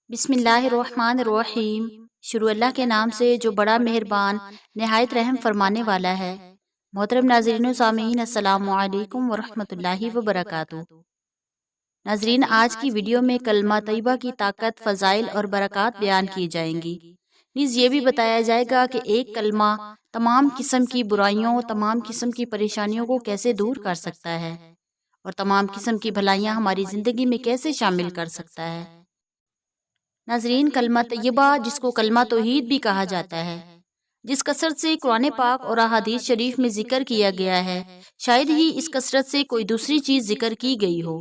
بسم اللہ الرحمن الرحیم۔ شروع اللہ کے نام سے جو بڑا مہربان نہایت رحم فرمانے والا ہے۔ محترم ناظرین و سامعین، السلام علیکم ورحمۃ اللہ وبرکاتہ۔ ناظرین، آج کی ویڈیو میں کلمہ طیبہ کی طاقت، فضائل اور برکات بیان کی جائیں گی۔ نیز یہ بھی بتایا جائے گا کہ ایک کلمہ تمام قسم کی برائیوں، تمام قسم کی پریشانیوں کو کیسے دور کر سکتا ہے اور تمام قسم کی بھلائیاں ہماری زندگی میں کیسے شامل کر سکتا ہے۔ ناظرین، کلمہ طیبہ جس کو کلمہ توحید بھی کہا جاتا ہے، جس کثرت سے قرآن پاک اور احادیث شریف میں ذکر کیا گیا ہے، شاید ہی اس کثرت سے کوئی دوسری چیز ذکر کی گئی ہو،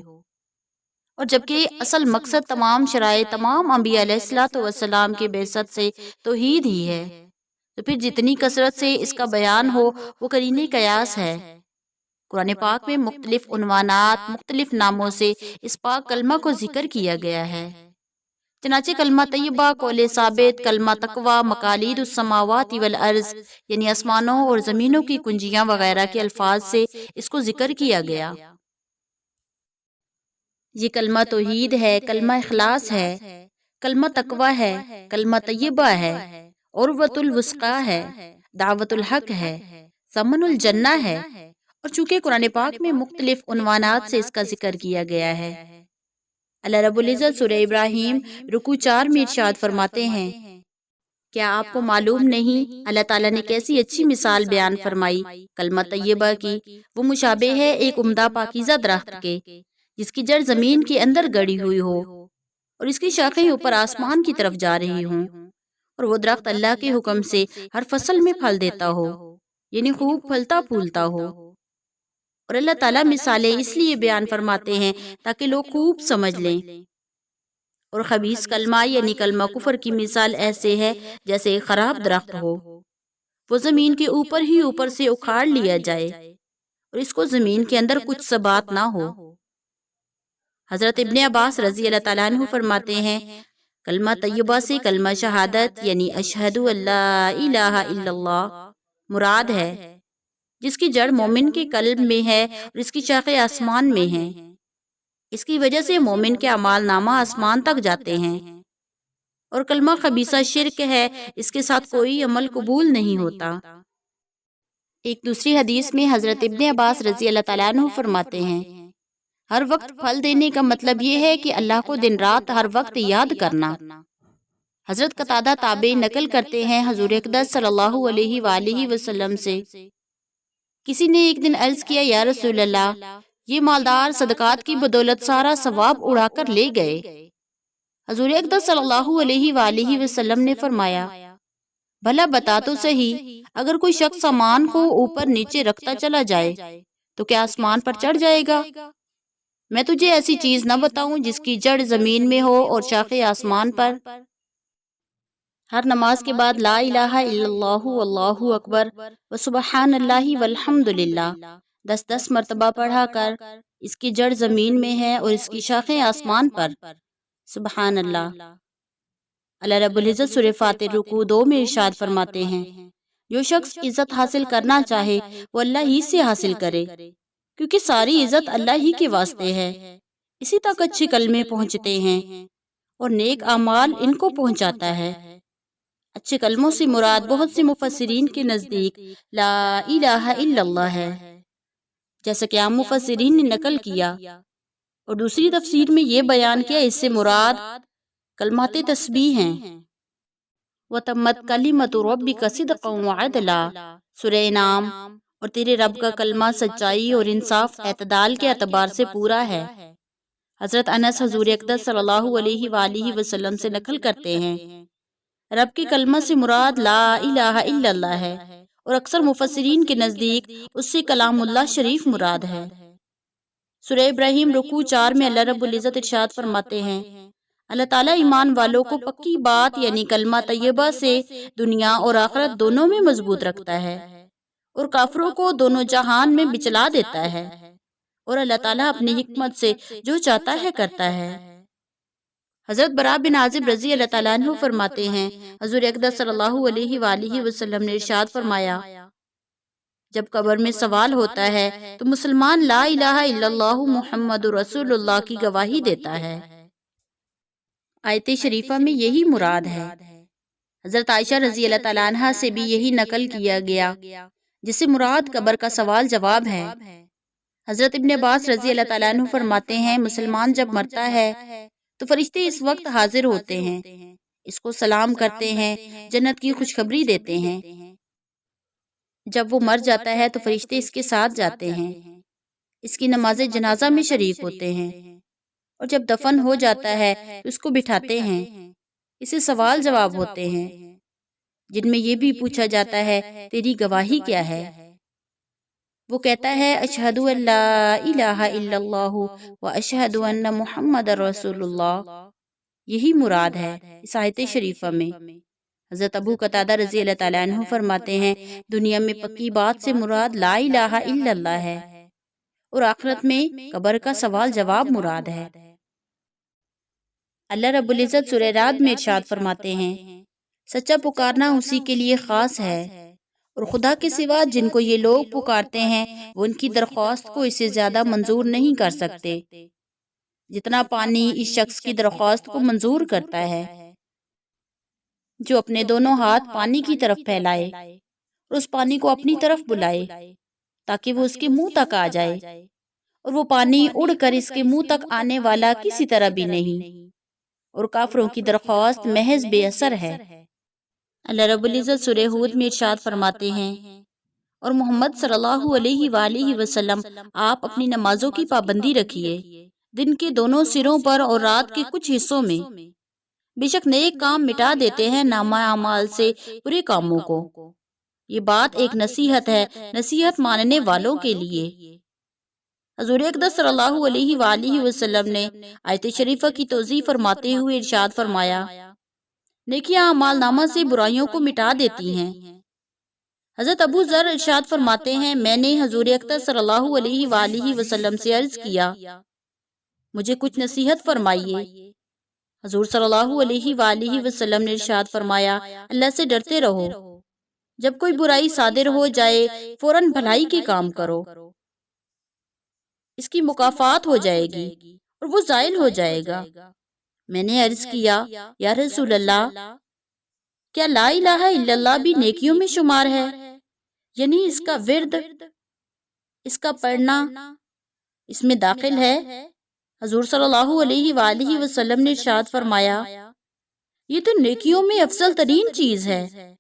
اور جبکہ اصل مقصد تمام شرائع، تمام انبیاء علیہ الصلوۃ والسلام کے بعثت سے توحید ہی ہے، تو پھر جتنی کثرت سے اس کا بیان ہو وہ قرین قیاس ہے۔ قرآن پاک میں مختلف عنوانات، مختلف ناموں سے اس پاک کلمہ کو ذکر کیا گیا ہے۔ چنانچہ کلمہ طیبہ، قول ثابت، کلمہ تقویٰ، مقالید السماوات والارض، یعنی آسمانوں اور زمینوں کی کنجیاں وغیرہ کے الفاظ سے اس کو ذکر کیا گیا۔ یہ کلمہ توحید ہے، کلمہ اخلاص ہے، کلمہ تقویٰ ہے، کلمہ طیبہ ہے، عروۃ الوثقی ہے، دعوت الحق ہے، ثمن الجنہ ہے، اور چونکہ قرآن پاک میں مختلف عنوانات سے اس کا ذکر کیا گیا ہے۔ اللہ رب العزت سورہ ابراہیم رکوع 4 میں ارشاد فرماتے ہیں، کیا آپ کو معلوم نہیں اللہ تعالیٰ نے کیسی اچھی مثال بیان فرمائی کلمہ طیبہ کی؟ وہ مشابہ ہے ایک عمدہ پاکیزہ درخت کے، جس کی جڑ زمین کے اندر گڑی ہوئی ہو اور اس کی شاخیں اوپر آسمان کی طرف جا رہی ہوں، اور وہ درخت اللہ کے حکم سے ہر فصل میں پھل دیتا ہو، یعنی خوب پھلتا پھولتا ہو۔ اور اللہ تعالیٰ مثالیں اس لیے بیان فرماتے ہیں تاکہ لوگ خوب سمجھ لیں۔ اور خبیث کلمہ یعنی کلمہ کفر کی مثال ایسے ہے جیسے ایک خراب درخت ہو، وہ زمین کے اوپر ہی اوپر سے اکھاڑ لیا جائے اور اس کو زمین کے اندر کچھ ثبات نہ ہو۔ حضرت ابن عباس رضی اللہ تعالیٰ عنہ فرماتے ہیں، کلمہ طیبہ سے کلمہ شہادت یعنی اشہد ان لا الہ الا اللہ مراد ہے، جس کی جڑ مومن کے قلب میں ہے اور اس کی شاخیں آسمان میں ہیں۔ اس کی وجہ سے مومن کے اعمال نامہ آسمان تک جاتے ہیں۔ اور کلمہ خبیثہ شرک ہے، اس کے ساتھ کوئی عمل قبول نہیں ہوتا۔ ایک دوسری حدیث میں حضرت ابن عباس رضی اللہ تعالیٰ عنہ فرماتے ہیں، ہر وقت پھل دینے کا مطلب یہ ہے کہ اللہ کو دن رات ہر وقت یاد کرنا۔ حضرت قتادہ تابعی نقل کرتے ہیں حضور اقدس صلی اللہ علیہ وآلہ وسلم سے، کسی نے ایک دن عرض کیا، یا رسول اللہ، یہ مالدار صدقات کی بدولت سارا ثواب اڑا کر لے گئے۔ حضور اقدس صلی اللہ علیہ وآلہ وسلم نے فرمایا، بھلا بتا تو صحیح، اگر کوئی شخص سامان کو اوپر نیچے رکھتا چلا جائے تو کیا آسمان پر چڑھ جائے گا؟ میں تجھے ایسی چیز نہ بتاؤں جس کی جڑ زمین میں ہو اور شاخیں آسمان پر؟ ہر نماز کے بعد لا الہ الا اللہ واللہ اکبر وسبحان اللہ والحمد للہ 10 مرتبہ پڑھا کر اس کی جڑ زمین میں ہے اور اس کی شاخیں آسمان پر، سبحان اللہ۔ اللہ رب العزت سورہ فاتر رکوع 2 میں ارشاد فرماتے ہیں، جو شخص عزت حاصل کرنا چاہے وہ اللہ ہی سے حاصل کرے، کیونکہ ساری عزت اللہ ہی کے واسطے ہے، اسی تک اچھے کلمے پہنچتے ہیں اور نیک اعمال ان کو پہنچاتا ہے۔ اچھے کلموں سے مراد بہت سے مفسرین کے نزدیک لا الہ الا اللہ ہے، جیسا کہ عام مفسرین نے نقل کیا، اور دوسری تفسیر میں یہ بیان کیا اس سے مراد کلمات تسبیح ہیں۔ وَتَمَّتْ كَلِمَةُ رَبِّكَ صِدْقًا وَعَدْلًا، سورہ انعام، اور تیرے رب کا کلمہ سچائی اور انصاف اعتدال کے اعتبار سے پورا ہے۔ حضرت انس حضور اقدس صلی اللہ علیہ وآلہ وسلم سے نقل کرتے ہیں، رب کے کلمہ سے مراد لا الہ الا اللہ ہے، اور اکثر مفسرین کے نزدیک اس سے کلام اللہ شریف مراد ہے۔ سورہ ابراہیم رکوع 4 میں اللہ رب العزت ارشاد فرماتے ہیں، اللہ تعالیٰ ایمان والوں کو پکی بات یعنی کلمہ طیبہ سے دنیا اور آخرت دونوں میں مضبوط رکھتا ہے، اور کافروں کو دونوں جہان میں بچلا دیتا ہے، اور اللہ تعالیٰ اپنی حکمت سے جو چاہتا ہے کرتا ہے۔ حضرت براء بن عازب رضی اللہ تعالیٰ عنہ فرماتے ہیں، حضور اقدس صلی اللہ علیہ وآلہ وسلم نے ارشاد فرمایا، جب قبر میں سوال ہوتا ہے تو مسلمان لا الہ الا اللہ محمد رسول اللہ کی گواہی دیتا ہے۔ آیت شریفہ میں یہی مراد ہے۔ حضرت عائشہ رضی اللہ تعالیٰ عنہ سے بھی یہی نقل کیا گیا، جس سے مراد قبر کا سوال جواب ہے۔ حضرت ابن عباس رضی اللہ تعالیٰ عنہ فرماتے ہیں، مسلمان جب مرتا ہے تو فرشتے اس وقت حاضر ہوتے ہیں، اس کو سلام کرتے ہیں، جنت کی خوشخبری دیتے ہیں۔ جب وہ مر جاتا ہے تو فرشتے اس کے ساتھ جاتے ہیں، اس کی نماز جنازہ میں شریک ہوتے ہیں، اور جب دفن ہو جاتا ہے تو اس کو بٹھاتے ہیں، اسے سوال جواب ہوتے ہیں، جن میں یہ بھی پوچھا جاتا ہے تیری گواہی کیا ہے؟ وہ کہتا ہے اشہد ان لا الہ الا اللہ و اشہد ان محمد رسول اللہ۔ یہی مراد ہے اس آیت شریفہ میں۔ حضرت ابو قتادہ رضی اللہ تعالیٰ عنہ فرماتے ہیں، دنیا میں پکی بات سے مراد لا الہ الا اللہ ہے، اور آخرت میں قبر کا سوال جواب مراد ہے۔ اللہ رب العزت سورہ رعد میں ارشاد فرماتے ہیں، سچا پکارنا اسی کے لیے خاص ہے، اور خدا کے سوا جن کو یہ لوگ پکارتے ہیں وہ ان کی درخواست کو اس سے زیادہ منظور نہیں کر سکتے جتنا پانی اس شخص کی درخواست کو منظور کرتا ہے، جو اپنے دونوں ہاتھ پانی کی طرف پھیلائے اور اس پانی کو اپنی طرف بلائے تاکہ وہ اس کے منہ تک آ جائے، اور وہ پانی اڑ کر اس کے منہ تک آنے والا کسی طرح بھی نہیں، اور کافروں کی درخواست محض بے اثر ہے۔ اللہ رب العزت سورہ ہود میں ارشاد فرماتے ہیں، اور محمد صلی اللہ علیہ وآلہ وسلم آپ اپنی نمازوں کی پابندی رکھیے، دن کے دونوں سروں پر اور رات کے کچھ حصوں میں، بے شک نیک کام مٹا دیتے ہیں نامہ اعمال سے برے کاموں کو۔ یہ بات ایک نصیحت ہے، نصیحت ماننے والوں کے لیے۔ حضور اقدس صلی اللہ علیہ وآلہ وسلم نے آیت شریفہ کی توضیح فرماتے ہوئے ارشاد فرمایا، نیکیاں اعمال نامہ سے برائیوں کو مٹا دیتی ہیں۔ حضرت ابو ذر ارشاد فرماتے ہیں، میں نے حضور اقدس صلی اللہ علیہ وآلہ وسلم سے عرض کیا، مجھے کچھ نصیحت فرمائیے۔ حضور صلی اللہ علیہ وآلہ وسلم نے ارشاد فرمایا، اللہ سے ڈرتے رہو، جب کوئی برائی صادر ہو جائے فوراً بھلائی کے کام کرو، اس کی مکافات ہو جائے گی اور وہ زائل ہو جائے گا۔ میں نے عرض کیا، یا رسول اللہ، کیا لا الہ الا اللہ بھی نیکیوں میں شمار ہے؟ یعنی اس کا ورد، اس کا پڑھنا اس میں داخل ہے؟ حضور صلی اللہ علیہ وآلہ وسلم نے ارشاد فرمایا، یہ تو نیکیوں میں افضل ترین چیز ہے۔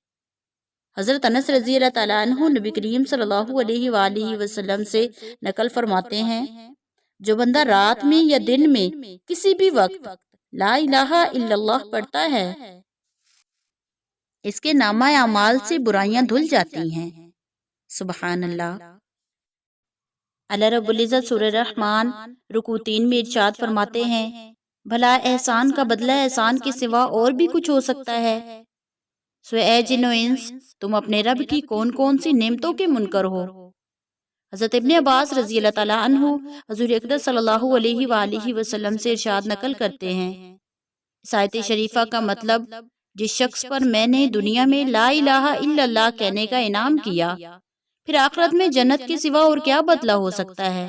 حضرت انس رضی اللہ تعالیٰ عنہ نبی کریم صلی اللہ علیہ وآلہ وسلم سے نقل فرماتے ہیں، جو بندہ رات میں یا دن میں کسی بھی وقت لا الہ الا اللہ پڑھتا ہے، اس کے نامہ اعمال سے برائیاں دھل جاتی ہیں۔ سبحان اللہ۔ اللہ رب العزت سورہ رحمان رکوع 3 میں ارشاد فرماتے ہیں، بھلا احسان کا بدلہ احسان کے سوا اور بھی کچھ ہو سکتا ہے؟ سو اے جن و انس، تم اپنے رب کی کون کون سی نعمتوں کے منکر ہو؟ حضرت ابن عباس رضی اللہ تعالیٰ عنہ حضور اقدس صلی اللہ علیہ وآلہ وسلم سے ارشاد نقل کرتے ہیں، اس آیت شریفہ کا مطلب، جس شخص پر میں نے دنیا میں لا الہ الا اللہ کہنے کا انعام کیا، پھر آخرت میں جنت کے سوا اور کیا بدلہ ہو سکتا ہے؟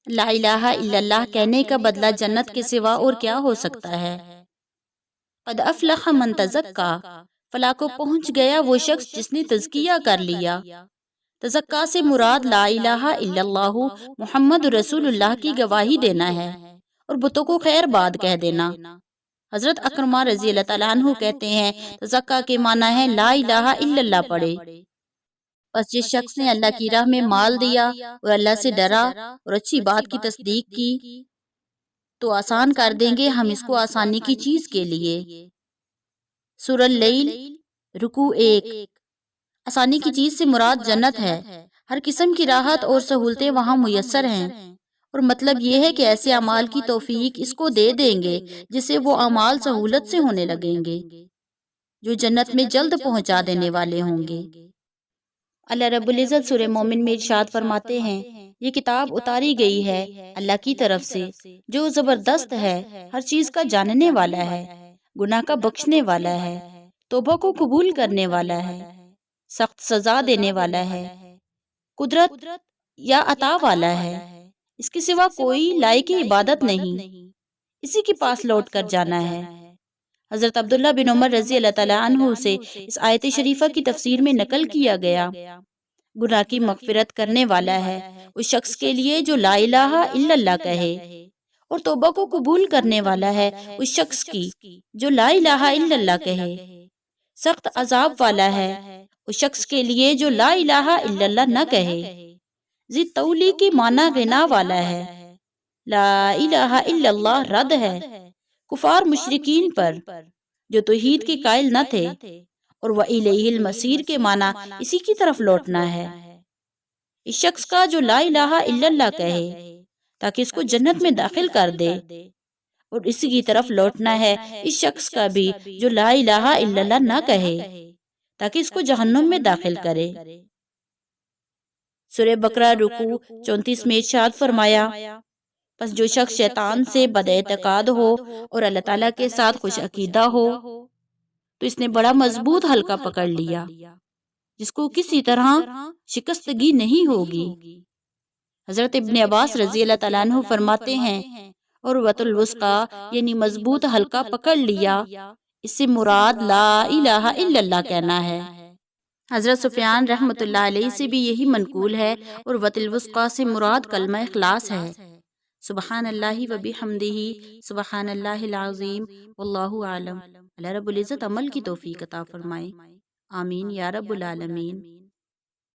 لا الہ الا اللہ کہنے کا بدلہ جنت کے سوا اور کیا ہو سکتا ہے؟ قد افلح من تزکا، فلاح کو پہنچ گیا وہ شخص جس نے تزکیہ کر لیا۔ تزکا سے مراد لا الہ الا اللہ محمد رسول اللہ کی گواہی دینا ہے اور بتوں کو خیر باد کہہ دینا۔ حضرت اکرمہ رضی اللہ تعالیٰ عنہ کہتے ہیں، تزکا کے معنی ہے لا الہ الا اللہ پڑھے۔ بس جس شخص نے اللہ کی راہ میں مال دیا اور اللہ سے ڈرا اور اچھی بات کی تصدیق کی تو آسان کر دیں گے ہم اس کو آسانی کی چیز کے لیے۔ سورہ اللیل رکوع 1۔ آسانی کی چیز سے مراد جنت ہے، ہر قسم کی راحت اور سہولتیں وہاں میسر ہیں، اور مطلب یہ ہے کہ ایسے اعمال کی توفیق اس کو دے دیں گے جس سے وہ اعمال سہولت سے ہونے لگیں گے، جو جنت میں جلد پہنچا دینے والے ہوں گے۔ اللہ رب العزت سورہ مومن میں ارشاد فرماتے ہیں، یہ کتاب اتاری گئی ہے اللہ کی طرف سے، جو زبردست ہے، ہر چیز کا جاننے والا ہے، گناہ کا بخشنے والا ہے، توبہ کو قبول کرنے والا ہے، سخت سزا دینے والا ہے، قدرت یا عطا والا ہے، اس کے سوا کوئی لائق عبادت نہیں، اسی کے پاس لوٹ کر جانا ہے۔ حضرت عبداللہ بن عمر رضی اللہ تعالیٰ عنہ سے اس آیت شریفہ کی تفسیر میں نقل کیا گیا، گناہ کی مغفرت کرنے والا ہے اس شخص کے لیے جو لا الہ الا اللہ کہے، اور توبہ کو قبول کرنے والا ہے اس شخص کی جو لا الہ الا اللہ کہے۔ سخت عذاب والا ہے اس شخص کے لیے جو لا الہ الا اللہ نہ کہے۔ ذی تولی کی معنی غنا والا ہے۔ لا الہ الا اللہ رد ہے کفار مشرکین پر جو توحید کے قائل نہ تھے، اور وَإِلَيْهِ الْمَصِيرُ کے معنی اسی کی طرف لوٹنا ہے، اس شخص کا جو لا الہ الا اللہ کہے تاکہ اس کو جنت میں داخل کر دے، اور اسی کی طرف لوٹنا ہے اس شخص کا بھی جو لا الہ الا اللہ نہ کہے تاکہ اس کو جہنم میں داخل کرے۔ سورہ بقرہ رکوع 34 میں ارشاد فرمایا، پس جو شخص شیطان سے بد اعتقاد ہو اور اللہ تعالیٰ کے ساتھ خوش عقیدہ ہو تو اس نے بڑا مضبوط حلقہ پکڑ لیا جس کو کسی طرح شکستگی نہیں ہوگی۔ حضرت ابن عباس رضی اللہ تعالیٰ عنہ فرماتے ہیں، عروۃ الوثقیٰ یعنی مضبوط حلقہ پکڑ لیا، اس سے مراد لا الہ الا اللہ کہنا ہے۔ حضرت سفیان رحمۃ اللہ علیہ سے بھی یہی منقول ہے، عروۃ الوثقیٰ سے مراد کلمہ اخلاص ہے۔ سبحان اللہ و بحمدہ، سبحان اللہ العظیم، واللہ اعلم۔ اللہ رب العزت عمل کی توفیق عطا فرمائے، آمین یا رب العالمین۔